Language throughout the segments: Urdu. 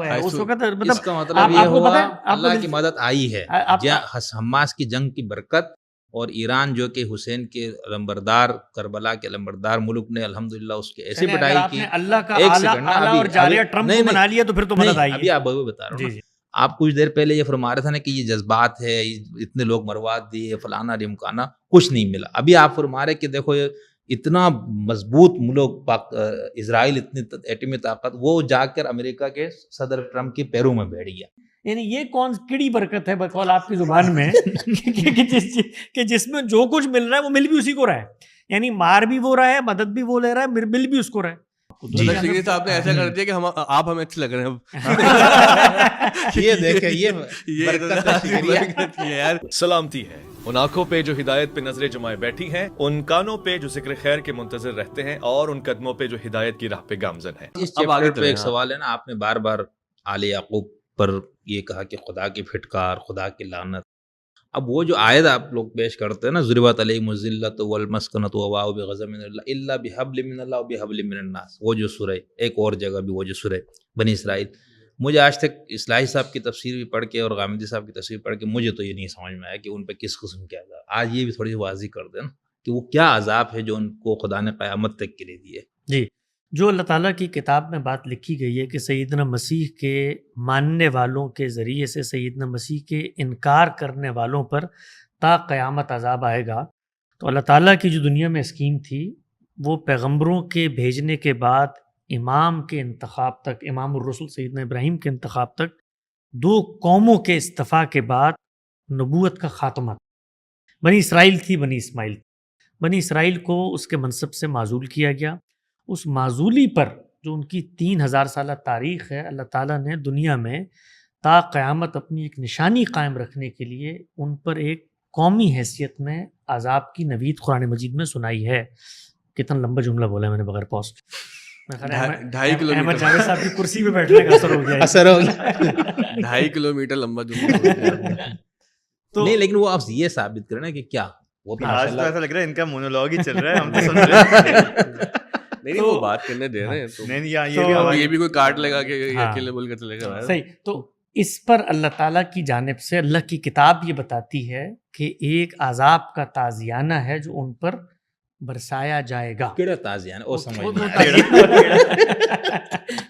اس وقت اس کا مطلب یہ ہوا اللہ کی مدد آئی ہے، حماس کی جنگ کی برکت، اور ایران جو کہ حسین کے لمبردار، کربلا کے لمبردار ملک نے الحمدللہ اس کے ایسے پٹائی کی. اللہ کا اعلیٰ اور جاریہ ٹرمپ کو بنا لیا تو پھر تو مدد آئی ہے. ابھی آپ بتا رہا ہوں، آپ کچھ دیر پہلے یہ فرما رہے تھے نا کہ یہ جذبات ہے، اتنے لوگ مروا دیے، فلانا ڈمکانا، کچھ نہیں ملا. ابھی آپ فرما رہے کہ دیکھو اتنا مضبوط ملک اسرائیل، اتنی ایٹمی طاقت، وہ جا کر امریکہ کے صدر ٹرمپ کے پیروں میں بیٹھ گیا. یعنی یہ کون کیڑی برکت ہے بقول آپ کی زبان میں کہ جس میں جو کچھ مل رہا ہے وہ مل بھی اسی کو رہا ہے، یعنی مار بھی وہ رہا ہے، مدد بھی وہ لے رہا ہے، مل بھی اس کو رہا ہے. شکری صاحب نے ایسا کر دیا کہ آپ ہمیں اچھے لگ رہے ہیں. یہ دیکھیں، یہ برکت ہے یار. سلامتی ہے ان آنکھوں پہ جو ہدایت پہ نظریں جمائے بیٹھی ہیں، ان کانوں پہ جو ذکر خیر کے منتظر رہتے ہیں، اور ان قدموں پہ جو ہدایت کی راہ پہ گامزن ہیں. اس چیپٹر پہ ایک سوال ہے نا، آپ نے بار بار آل یعقوب پر یہ کہا کہ خدا کی پھٹکار، خدا کی لعنت. اب وہ جو آیت آپ لوگ پیش کرتے ہیں نا، ضربت علیہم الذلۃ والمسکنۃ وباؤوا بغضب من اللہ الا بحبل من اللہ وبحبل من الناس، وہ جو سورہ، ایک اور جگہ بھی وہ جو سورہ بنی اسرائیل. مجھے آج تک اصلاحی صاحب کی تفسیر بھی پڑھ کے اور غامدی صاحب کی تفسیر پڑھ کے مجھے تو یہ نہیں سمجھ میں آیا کہ ان پہ کس قسم کے عذاب. آج یہ بھی تھوڑی سی واضح کر دیں نا کہ وہ کیا عذاب ہے جو ان کو خدا نے قیامت تک کے لیے دیے. جی، جو اللہ تعالیٰ کی کتاب میں بات لکھی گئی ہے کہ سیدنا مسیح کے ماننے والوں کے ذریعے سے سیدنا مسیح کے انکار کرنے والوں پر تا قیامت عذاب آئے گا، تو اللہ تعالیٰ کی جو دنیا میں اسکیم تھی وہ پیغمبروں کے بھیجنے کے بعد امام کے انتخاب تک، امام الرسل سیدنا ابراہیم کے انتخاب تک، 2 قوموں کے استفاء کے بعد نبوت کا خاتمہ. بنی اسرائیل تھی، بنی اسماعیل. بنی اسرائیل کو اس کے منصب سے معزول کیا گیا. اس معزولی پر جو ان کی 3000 سالہ تاریخ ہے، اللہ تعالیٰ نے دنیا میں تا قیامت اپنی ایک نشانی قائم رکھنے کے لیے ان پر ایک قومی حیثیت میں عذاب کی نوید قرآن مجید میں سنائی ہے. کتنا لمبا جملہ بولا ہے میں نے بغیر پوز کے. 2.5 کلومیٹر احمد جاوید صاحب کی کرسی پہ بیٹھنے کا اثر ہو گیا. 2.5 کلومیٹر لمبا جملہ. تو نہیں، لیکن وہ آپ یہ ثابت کریں نا کہ کیا وہ آج تو ایسا لگ رہا ہے ان کا مونولوگ ہی چل رہا ہے، ہم تو سن رہے ہیں. نہیں، وہ بات کرنے دے رہے ہیں تو یہ بھی کوئی کاٹ لے گا کہ یہ اکیلے بول کر چلے گا. صحیح. تو اس پر اللہ تعالیٰ کی جانب سے اللہ کی کتاب یہ بتاتی ہے کہ ایک عذاب کا تازیانہ ہے جو ان پر برسایا جائے گا. کیڑا تازیانہ؟ وہ سمجھ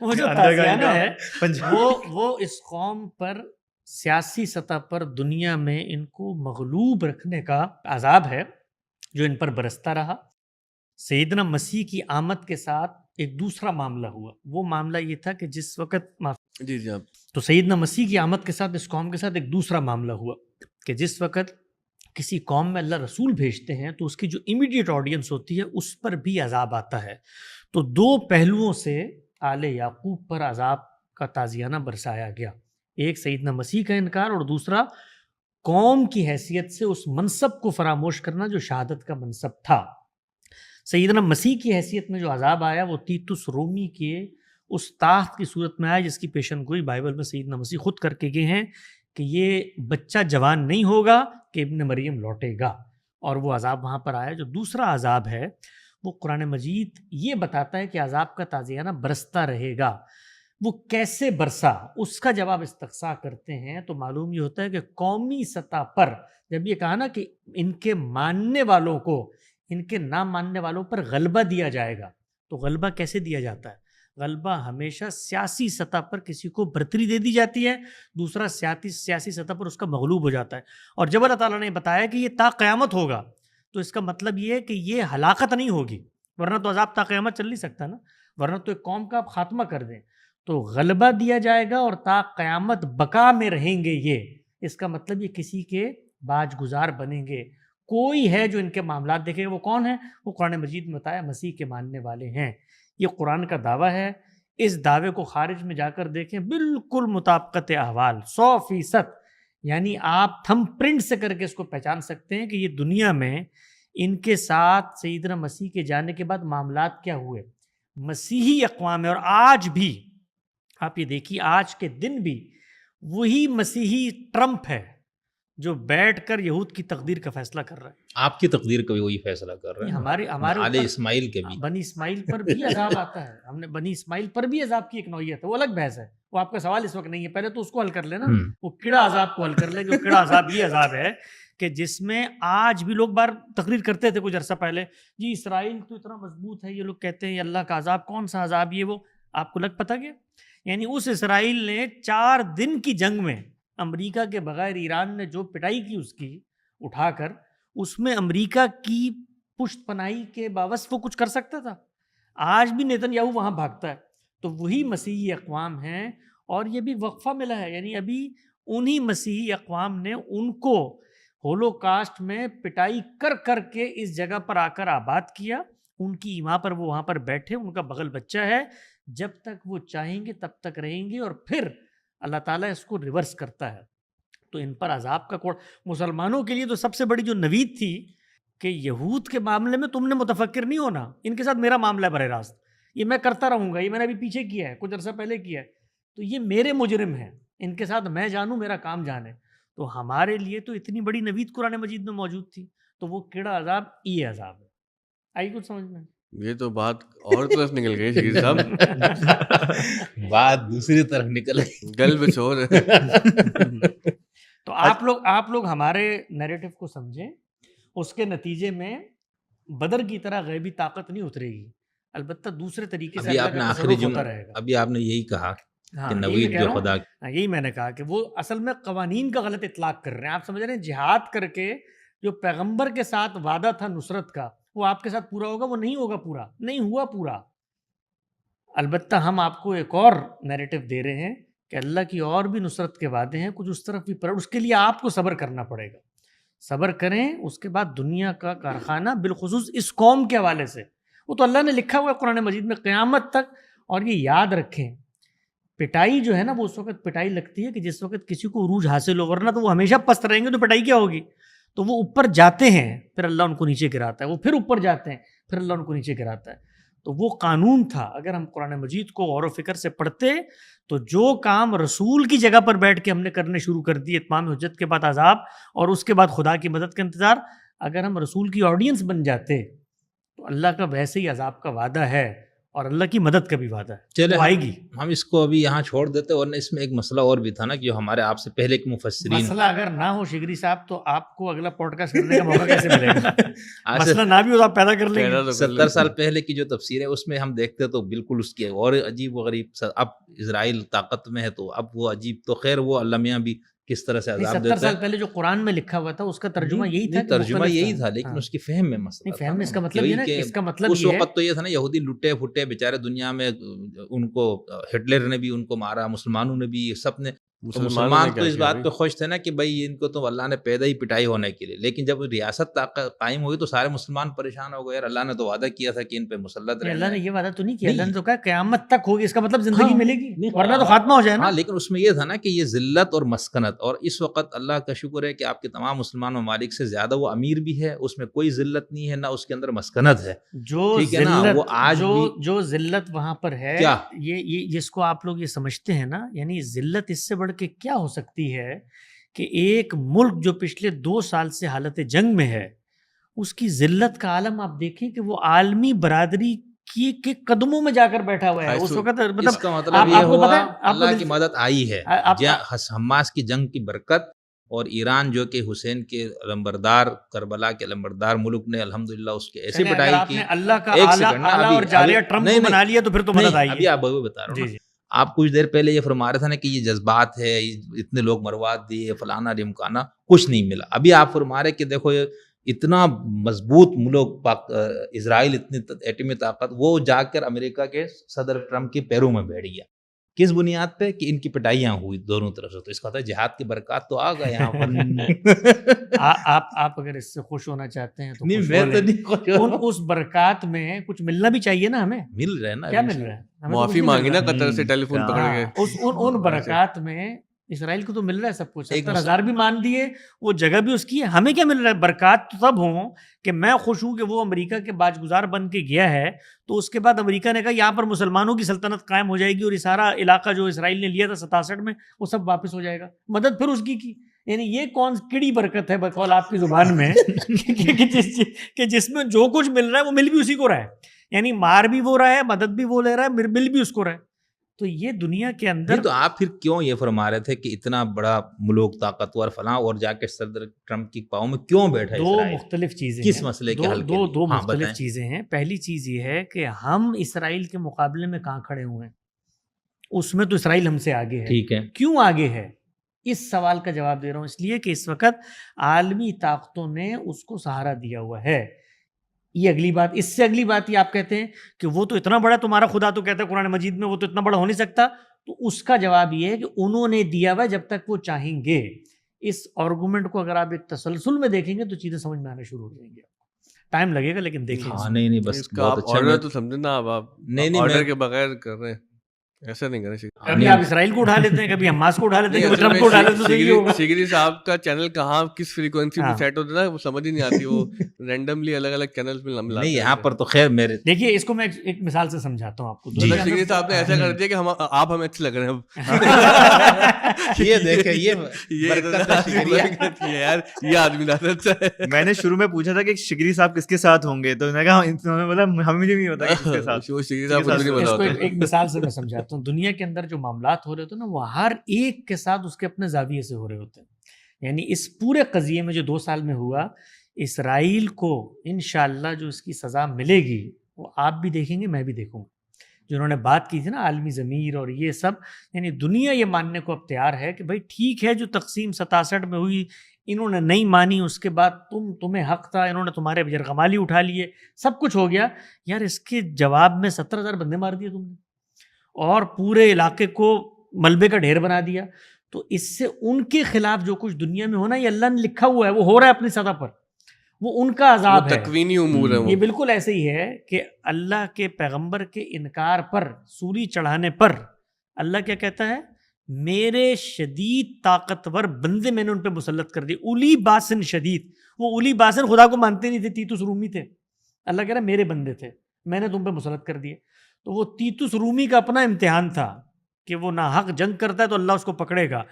وہ جو تازیانہ ہے وہ اس قوم پر سیاسی سطح پر دنیا میں ان کو مغلوب رکھنے کا عذاب ہے جو ان پر برستا رہا. سیدنا مسیح کی آمد کے ساتھ ایک دوسرا معاملہ ہوا. وہ معاملہ یہ تھا کہ جس وقت جی تو سیدنا مسیح کی آمد کے ساتھ اس قوم کے ساتھ ایک دوسرا معاملہ ہوا کہ جس وقت کسی قوم میں اللہ رسول بھیجتے ہیں تو اس کی جو امیڈیٹ آڈینس ہوتی ہے اس پر بھی عذاب آتا ہے. تو 2 پہلوؤں سے آل یعقوب پر عذاب کا تازیانہ برسایا گیا. ایک سیدنا مسیح کا انکار، اور دوسرا قوم کی حیثیت سے اس منصب کو فراموش کرنا جو شہادت کا منصب تھا. سیدنا مسیح کی حیثیت میں جو عذاب آیا وہ تیتس رومی کے اس طاقت کی صورت میں آیا جس کی پیشن گوئی بائبل میں سیدنا مسیح خود کر کے گئے ہیں کہ یہ بچہ جوان نہیں ہوگا کہ ابن مریم لوٹے گا، اور وہ عذاب وہاں پر آیا. جو دوسرا عذاب ہے وہ قرآن مجید یہ بتاتا ہے کہ عذاب کا تازیانہ برستا رہے گا. وہ کیسے برسا اس کا جواب استقصا کرتے ہیں تو معلوم یہ ہوتا ہے کہ قومی سطح پر جب یہ کہا نا کہ ان کے ماننے والوں کو ان کے نہ ماننے والوں پر غلبہ دیا جائے گا، تو غلبہ کیسے دیا جاتا ہے؟ غلبہ ہمیشہ سیاسی سطح پر کسی کو برتری دے دی جاتی ہے، دوسرا سیاسی سطح پر اس کا مغلوب ہو جاتا ہے. اور جب اللہ تعالیٰ نے بتایا کہ یہ تا قیامت ہوگا تو اس کا مطلب یہ ہے کہ یہ ہلاکت نہیں ہوگی، ورنہ تو عذاب تا قیامت چل نہیں سکتا نا، ورنہ تو ایک قوم کا آپ خاتمہ کر دیں. تو غلبہ دیا جائے گا اور تا قیامت بقا میں رہیں گے. یہ اس کا مطلب یہ کسی کے باج گزار بنیں گے. کوئی ہے جو ان کے معاملات دیکھے گا. وہ کون ہے؟ وہ قرآن مجید میں بتایا مسیح کے ماننے والے ہیں. یہ قرآن کا دعویٰ ہے. اس دعوے کو خارج میں جا کر دیکھیں، بالکل مطابقت احوال 100%. یعنی آپ تھم پرنٹ سے کر کے اس کو پہچان سکتے ہیں کہ یہ دنیا میں ان کے ساتھ سیدنا مسیح کے جانے کے بعد معاملات کیا ہوئے. مسیحی اقوام ہے، اور آج بھی آپ یہ دیکھیے آج کے دن بھی وہی مسیحی ٹرمپ ہے، جو بیٹھ کر یہود کی تقدیر کا فیصلہ کر رہا ہے. آپ کی تقدیر کا بھی وہی فیصلہ کر رہے ہیں. ہمارے آل اسماعیل کے بھی بنی اسماعیل پر بھی عذاب آتا ہے. ہم نے بنی اسماعیل پر بھی عذاب کی ایک نوعیت ہے, وہ الگ بحث ہے, وہ آپ کا سوال اس وقت نہیں ہے, پہلے تو اس کو حل کر لینا. وہ کیڑا عذاب کو حل کر لیں. جو کیڑا عذاب یہ عذاب ہے کہ جس میں آج بھی لوگ بار تقریر کرتے تھے کچھ عرصہ پہلے, جی اسرائیل تو اتنا مضبوط ہے, یہ لوگ کہتے ہیں یہ اللہ کا عذاب, کون سا عذاب یہ وہ, آپ کو لگ پتہ کیا؟ یعنی اس اسرائیل نے 4 دن کی جنگ میں امریکہ کے بغیر ایران نے جو پٹائی کی اس کی اٹھا کر, اس میں امریکہ کی پشت پناہی کے باوجود وہ کچھ کر سکتا تھا. آج بھی نیتن یاہو وہاں بھاگتا ہے. تو وہی مسیحی اقوام ہیں, اور یہ بھی وقفہ ملا ہے. یعنی ابھی انہی مسیحی اقوام نے ان کو ہولو کاسٹ میں پٹائی کر کر کے اس جگہ پر آ کر آباد کیا. ان کی ایما پر وہ وہاں پر بیٹھے, ان کا بغل بچہ ہے, جب تک وہ چاہیں گے تب تک رہیں گے, اور پھر اللہ تعالیٰ اس کو ریورس کرتا ہے. تو ان پر عذاب کا کوڑ. مسلمانوں کے لیے تو سب سے بڑی جو نوید تھی کہ یہود کے معاملے میں تم نے متفکر نہیں ہونا, ان کے ساتھ میرا معاملہ ہے براہ راست, یہ میں کرتا رہوں گا, یہ میں نے ابھی پیچھے کیا ہے, کچھ عرصہ پہلے کیا ہے, تو یہ میرے مجرم ہیں, ان کے ساتھ میں جانوں, میرا کام جانے. تو ہمارے لیے تو اتنی بڑی نوید قرآن مجید میں موجود تھی. تو وہ کیڑا عذاب یہ عذاب ہے. آئی کچھ سمجھ میں؟ یہ تو بات اور طرف نکل گئی شکیل صاحب, بات دوسری طرف نکل گئی, گل بچور. تو آپ لوگ ہمارے نیریٹو کو سمجھیں, اس کے نتیجے میں بدر کی طرح غیبی طاقت نہیں اترے گی, البتہ دوسرے طریقے سے ابھی آپ نے آخری ہوتا رہے گا. ابھی آپ نے یہی کہا کہ نوید جو خدا, یہی میں نے کہا کہ وہ اصل میں قوانین کا غلط اطلاق کر رہے ہیں. آپ سمجھ رہے ہیں جہاد کر کے جو پیغمبر کے ساتھ وعدہ تھا نصرت کا, وہ آپ کے ساتھ پورا ہوگا, وہ نہیں ہوگا پورا, نہیں ہوا پورا. البتہ ہم آپ کو ایک اور نیریٹو دے رہے ہیں کہ اللہ کی اور بھی نصرت کے وعدے ہیں, کچھ اس طرف بھی پر, اس کے لیے آپ کو صبر کرنا پڑے گا. صبر کریں, اس کے بعد دنیا کا کارخانہ بالخصوص اس قوم کے حوالے سے, وہ تو اللہ نے لکھا ہوا ہے قرآن مجید میں قیامت تک. اور یہ یاد رکھیں, پٹائی جو ہے نا, وہ اس وقت پٹائی لگتی ہے کہ جس وقت کسی کو عروج حاصل ہو, ورنہ تو وہ ہمیشہ پست رہیں گے, تو پٹائی کیا ہوگی؟ تو وہ اوپر جاتے ہیں, پھر اللہ ان کو نیچے گراتا ہے, وہ پھر اوپر جاتے ہیں, پھر اللہ ان کو نیچے گراتا ہے. تو وہ قانون تھا. اگر ہم قرآن مجید کو غور و فکر سے پڑھتے تو جو کام رسول کی جگہ پر بیٹھ کے ہم نے کرنے شروع کر دیے, اتمام حجت کے بعد عذاب اور اس کے بعد خدا کی مدد کا انتظار, اگر ہم رسول کی آڈینس بن جاتے تو اللہ کا ویسے ہی عذاب کا وعدہ ہے اور اللہ کی مدد کا بھی وعدہ ہے, چلے وہ آئے گی. ہم اس کو ابھی یہاں چھوڑ دیتے, ورنہ اس میں ایک مسئلہ اور بھی تھا نا, کہ جو ہمارے آپ سے پہلے کے مفسرین, مسئلہ اگر نہ ہو شگری صاحب تو آپ کو اگلا پوڈ کاسٹ کرنے کا موقع کیسے ملے گا؟ مسئلہ نہ بھی ہو تو آپ پیدا کر لیں گے. 70 سال پہلے کی جو تفسیر ہے اس میں ہم دیکھتے تو بالکل اس کی اور عجیب و غریب. اب اسرائیل طاقت میں ہے تو اب وہ عجیب, تو خیر وہ اللہ میاں بھی کس طرح سے عذاب دیتا ہے. 70 سال پہلے جو قرآن میں لکھا ہوا تھا اس کا ترجمہ یہی تھا, ترجمہ یہی تھا, لیکن اس کی فہم میں مسئلہ فہم میں اس کا مطلب یہ نا, اس کا مطلب اس وقت تو یہ تھا نا, یہودی لٹے پھٹے بیچارے دنیا میں, ان کو ہٹلر نے بھی ان کو مارا, مسلمانوں نے بھی, سب نے. مسلمان تو اس بات پہ خوش تھے نا کہ بھائی ان کو تو اللہ نے پیدا ہی پٹائی ہونے کے لیے, لیکن جب ریاست قائم ہوئی تو سارے مسلمان پریشان ہو گئے, یار اللہ نے تو وعدہ کیا تھا کہ ان پہ مسلط رہنا. اللہ نے یہ وعدہ تو نہیں کیا, اللہ نے تو کہا قیامت تک ہوگی, اس کا مطلب زندگی ملے گی, ورنہ تو خاتمہ ہو جائے نا. ہاں, لیکن اس میں یہ تھا نا کہ یہ ذلت اور مسکنت, اور اس وقت اللہ کا شکر ہے کہ آپ کے تمام مسلمان ممالک سے زیادہ وہ امیر بھی ہے, اس میں کوئی ذلت نہیں ہے, نہ اس کے اندر مسکنت ہے. جو ذلت وہاں پر ہے, یہ جس کو آپ لوگ یہ سمجھتے ہیں نا, یعنی ذلت اس سے بڑھ کے کیا ہو سکتی ہے کہ ایک ملک جو پچھلے 2 سال سے حالت جنگ میں ہے, اس کی ذلت کا عالم آپ دیکھیں کہ وہ عالمی برادری کے قدموں میں جا کر بیٹھا ہوا ہے. اس وقت اس کا مطلب یہ ہوا اللہ کی مدد آئی ہے, حماس کی جنگ کی برکت, اور ایران جو کہ حسین کے لمبردار, کربلا کے لمبردار ملک نے الحمدللہ اس کے ایسے پٹائی کی. اللہ کا اعلیٰ اور جاریہ ٹرمپ کو بنا لیا تو پھر تو مدد آئی ہے. ابھی آپ بتا رہا ہوں, آپ کچھ دیر پہلے یہ فرما رہے تھے نا کہ یہ جذبات ہے, اتنے لوگ مروات دیے, فلانا ڈمکانا, کچھ نہیں ملا. ابھی آپ فرما رہے کہ دیکھو اتنا مضبوط ملک اسرائیل, اتنی ایٹمی طاقت, وہ جا کر امریکہ کے صدر ٹرمپ کے پیروں میں بیٹھ گیا. کس بنیاد پہ؟ کہ ان کی پٹائیاں ہوئی دونوں طرف سے. تو اس کا تھا جہاد کی برکات تو آ گئے یہاں پر. آپ اگر اس سے خوش ہونا چاہتے ہیں تو اس برکات میں کچھ ملنا بھی چاہیے نا, ہمیں مل رہا ہے نا. کیا مل رہا ہے؟ معافی مانگی نا قطر سے ٹیلی فون پکڑ کے. ان برکات میں اسرائیل کو تو مل رہا ہے سب کچھ, 70,000 بھی مان دیے, وہ جگہ بھی اس کی ہے. ہمیں کیا مل رہا ہے؟ برکات تو تب ہوں کہ میں خوش ہوں کہ وہ امریکہ کے باج گزار بن کے گیا ہے, تو اس کے بعد امریکہ نے کہا یہاں پر مسلمانوں کی سلطنت قائم ہو جائے گی, اور یہ سارا علاقہ جو اسرائیل نے لیا تھا 67 میں وہ سب واپس ہو جائے گا. مدد پھر اس کی. یعنی یہ کون کیڑی برکت ہے بقول آپ کی زبان میں کہ جس میں جو کچھ مل رہا ہے وہ مل بھی اسی کو رہا ہے, یعنی مار بھی وہ رہا ہے, مدد بھی وہ لے رہا ہے, مل بھی اس کو رہا ہے. تو یہ دنیا کے اندر تو آپ پھر کیوں یہ فرما رہے تھے کہ اتنا بڑا ملک طاقتور فلاں اور جا کے صدر ٹرمپ کی پاؤں میں کیوں بیٹھا ہے؟ دو مختلف چیزیں کس مسئلے کے حل کے لیے؟ دو مختلف چیزیں ہیں. پہلی چیز یہ ہے کہ ہم اسرائیل کے مقابلے میں کہاں کھڑے ہوئے ہیں, اس میں تو اسرائیل ہم سے آگے ہے. ٹھیک ہے, کیوں آگے ہے اس سوال کا جواب دے رہا ہوں, اس لیے کہ اس وقت عالمی طاقتوں نے اس کو سہارا دیا ہوا ہے. یہ اگلی بات. اس سے اگلی بات یہ آپ کہتے ہیں کہ وہ تو اتنا بڑا, تمہارا خدا تو کہتا ہے قرآن مجید میں وہ تو اتنا بڑا ہو نہیں سکتا, تو اس کا جواب یہ ہے کہ انہوں نے دیا ہوا جب تک وہ چاہیں گے. اس آرگومنٹ کو اگر آپ ایک تسلسل میں دیکھیں گے تو چیزیں سمجھ میں آنا شروع ہو جائیں گے. ٹائم لگے گا لیکن دیکھیں. ہاں نہیں بس اس کا آپ آرڈر تو سمجھے نا, اب آپ آرڈر کے بغیر کر رہے ہیں, ایسا نہیں کرنا چاہیے. کبھی آپ اسرائیل کو اٹھا لیتے ہیں, کبھی حماس کو اٹھا لیتے ہیں, کبھی ٹرمپ کو اٹھا لیتے ہیں. سیگری صاحب کا چینل کہاں کس فریکوینسی پہ سیٹ ہوتا ہے وہ سمجھ ہی نہیں آتی, وہ رینڈملی الگ الگ چینلز پہ لمبا. نہیں یہاں پر تو خیر میرے دیکھیے اس کو میں ایک مثال سے سمجھاتا ہوں آپ کو. سیگری صاحب نے ایسا کر دیا کہ آپ ہمیں اچھے لگ رہے ہیں. یہ دیکھیں یہ یار یہ آدمی اچھا ہے. میں نے شروع میں پوچھا تھا کہ شگری صاحب کس کے ساتھ ہوں گے, تو انہوں نے کہا, انہوں نے بولا ہمیں نہیں پتا کس کے ساتھ. شگری صاحب کچھ نہیں بتا. ایک مثال سے میں سمجھاتا ہوں. دنیا کے اندر جو معاملات ہو رہے ہوتے ہیں نا, وہ ہر ایک کے ساتھ اس کے اپنے زاویے سے ہو رہے ہوتے ہیں. یعنی اس پورے قضیے میں جو 2 سال میں ہوا, اسرائیل کو انشاءاللہ جو اس کی سزا ملے گی وہ آپ بھی دیکھیں گے, میں بھی دیکھوں گا. جو انہوں نے بات کی تھی نا عالمی ضمیر اور یہ سب, یعنی دنیا یہ ماننے کو اب تیار ہے کہ بھائی ٹھیک ہے, جو تقسیم 67 میں ہوئی انہوں نے نہیں مانی, اس کے بعد تمہیں حق تھا, انہوں نے تمہارے یرغمالی اٹھا لیے, سب کچھ ہو گیا. یار اس کے جواب میں 70,000 بندے مار دیے تم نے, اور پورے علاقے کو ملبے کا ڈھیر بنا دیا. تو اس سے ان کے خلاف جو کچھ دنیا میں ہونا, یہ اللہ نے لکھا ہوا ہے, وہ ہو رہا ہے اپنی سطح پر, وہ ان کا عذاب ہے. تکوینی امور ہے. یہ بالکل ایسے ہی ہے کہ اللہ کے پیغمبر کے انکار پر, سولی چڑھانے پر اللہ کیا کہتا ہے, میرے شدید طاقتور بندے میں نے ان پہ مسلط کر دی, اولی باسن شدید. وہ اولی باسن خدا کو مانتے نہیں تھے, تیتوس رومی تھے. اللہ کہہ رہا ہے میرے بندے تھے, میں نے تم پہ مسلط کر دیے. تو وہ تیتوس رومی کا اپنا امتحان تھا کہ وہ ناحق جنگ کرتا ہے تو اللہ اس کو پکڑے گا.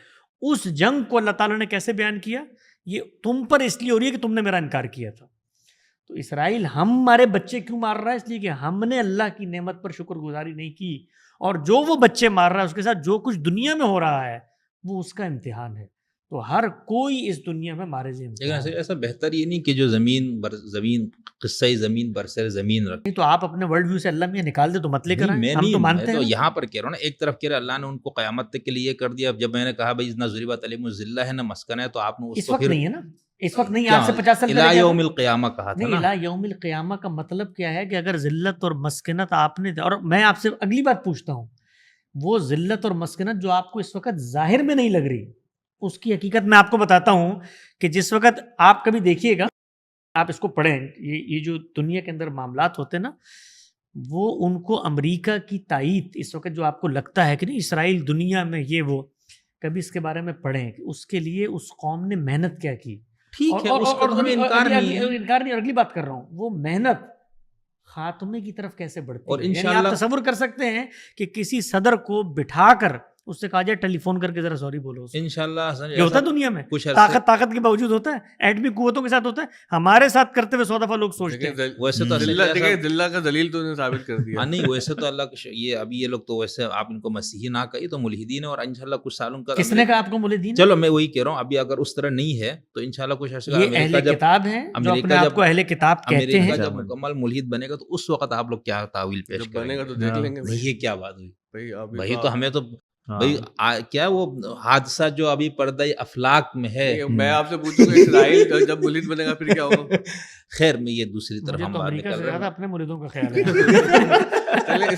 اس جنگ کو اللہ تعالیٰ نے کیسے بیان کیا, یہ تم پر اس لیے ہو رہی ہے کہ تم نے میرا انکار کیا تھا. تو اسرائیل ہمارے بچے کیوں مار رہا ہے, اس لیے کہ ہم نے اللہ کی نعمت پر شکر گزاری نہیں کی, اور جو وہ بچے مار رہا ہے اس کے ساتھ جو کچھ دنیا میں ہو رہا ہے وہ اس کا امتحان ہے. تو ہر کوئی اس دنیا میں مارے زمین. لیکن ایسا بہتر یہ نہیں کہ جو زمین قصہ زمین برسر زمین رکھے. تو آپ اپنے ورلڈ ویو سے اللہ میں نکال دے تو مت لے کر آئیں. ہم تو مانتے ہیں. تو یہاں پر کہہ رہا ہوں نا, ایک طرف کہہ رہا اللہ نے ان کو قیامت تک کے لیے کر دیا. جب میں نے کہا بھائی نہ ضربت علیہم الذلہ ہے نہ مسکن ہے, تو آپ نے اس وقت نہیں ہے نا, اس وقت نہیں, آج سے 50 سال پہلے یوم القیامہ کہا تھا نا. نہیں, یوم القیامہ کا مطلب کیا ہے کہ اگر ذلت اور مسکنت آپ نے, اور میں آپ سے اگلی بات پوچھتا ہوں, وہ ذلت اور مسکنت جو آپ کو اس وقت ظاہر میں نہیں لگ رہی, اس کی حقیقت میں آپ کو بتاتا ہوں کہ جس وقت آپ کبھی دیکھیے گا, آپ اس کو پڑھیں, یہ جو دنیا کے اندر معاملات ہوتے ہیں نا, وہ ان کو امریکہ کی تائید اس وقت جو آپ کو لگتا ہے کہ نہیں اسرائیل دنیا میں یہ وہ, کبھی اس کے بارے میں پڑھیں کہ اس کے لیے اس قوم نے محنت کیا کی. ٹھیک ہے, اس کا ہمیں انکار نہیں ہے, انکار نہیں. اور اگلی بات کر رہا ہوں, وہ محنت خاتمے کی طرف کیسے بڑھتی ہے. اور انشاءاللہ آپ تصور کر سکتے ہیں کہ کسی صدر کو بٹھا کر اس سے کہا جائے ٹیلی فون کر کے ذرا سوری بولو. انشاءاللہ یہ ہوتا ہے دنیا میں, طاقت کے باوجود ہوتا ہے, ایٹمی قوتوں کے ساتھ ہوتا ہے, ہمارے ساتھ کرتے ہوئے 100 دفعہ لوگ سوچتے ہیں. ویسے تو ذلہ کا دلیل تو ثابت کر دیا. نہیں ویسے تو اللہ یہ ابھی یہ لوگ تو ویسے آپ ان کو مسیحی نہ کہیے تو ملحدین ہے, اور انشاءاللہ کچھ سالوں کا. کس نے کہا آپ کو ملحدین؟ چلو میں وہی کہہ رہا ہوں, ابھی اگر اس طرح نہیں ہے تو انشاءاللہ کچھ عرصے یہ اہل کتاب ہیں جو اپنے آپ کو اہل کتاب کہتے ہیں. جب مکمل ملحد بنے گا تو اس وقت آپ لوگ کیا تاویل پیش بنے گا تو دیکھ لیں گے. یہ کیا بات ہوئی بھائی, تو ہمیں تو بھائی کیا وہ حادثہ جو ابھی پردہ افلاک میں ہے, میں آپ سے پوچھوں گا اسرائیل جب ملحد بنے گا پھر کیا ہوگا. خیر میں یہ دوسری طرف ہم بات امریکہ سے زیادہ اپنے مریدوں کا خیال ہے.